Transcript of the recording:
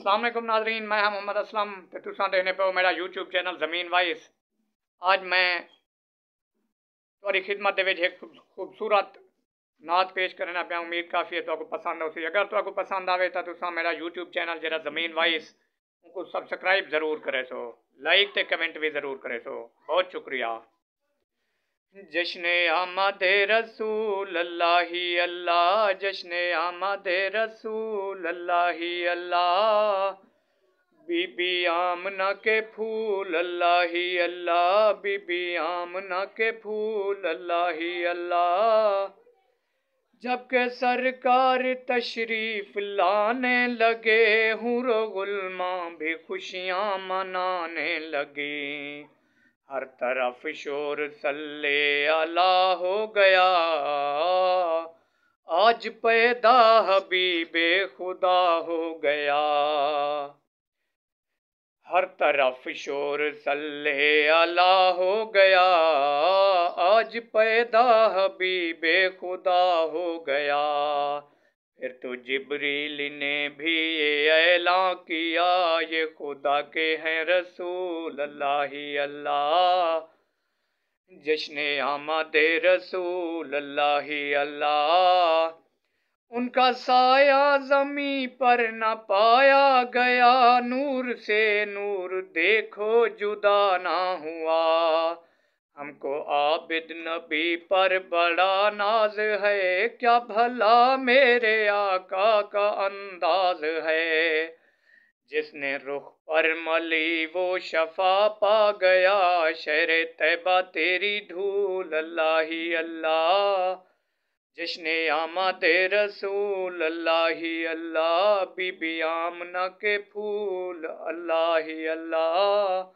अस्सलाम वालेकुम नाज़रीन, मैं हाँ मोहम्मद असलम ते तुसां देखने पे मेरा यूट्यूब चैनल ज़मीन वाइस। आज मैं तुहारी खिदमत दे विच एक खूबसूरत नात पेश करना पाया। उम्मीद काफ़ी है तुहानू पसंद आउसी। अगर तुहानू पसंद आवे तो तुसां मेरा यूट्यूब चैनल जरा ज़मीन वाइस उनको सब्सक्राइब ज़रूर करे सो, लाइक ते कमेंट भी ज़रूर करे सो। बहुत शुक्रिया। जश्न आमदे रसूल अल्लाही अल्लाह, जश्न आमदे रसूल अल्लाही अल्लाह। बीबी आमना के फूल अल्लाह ही अल्लाह, बीबी आमना के फूल अल्लाह ही अल्लाह। जबकि सरकार तशरीफ लाने लगे, हुरो गुलमा भी खुशियाँ मनाने लगी। हर तरफ शोर सल्ले अला हो गया, आज पैदा हबीबे खुदा हो गया। हर तरफ शोर सल्ले अला हो गया, आज पैदा हबीबे खुदा हो गया। फिर तो जिब्रील ने भी ये ऐलान किया, ये खुदा के हैं रसूल अल्लाह ही अल्लाह। जश्न आमदे रसूल अल्लाह ही अल्लाह। उनका साया जमी पर न पाया गया, नूर से नूर देखो जुदा ना हुआ। हमको आबिद नबी पर बड़ा नाज है, क्या भला मेरे आका का अंदाज है। जिसने रुख पर मली वो शफा पा गया, शहर तैबा तेरी धूल अल्लाह ही अल्लाह। जश्न आमदे रसूल अल्लाह ही अल्लाह, बीबी आमना के फूल अल्लाह ही अल्लाह।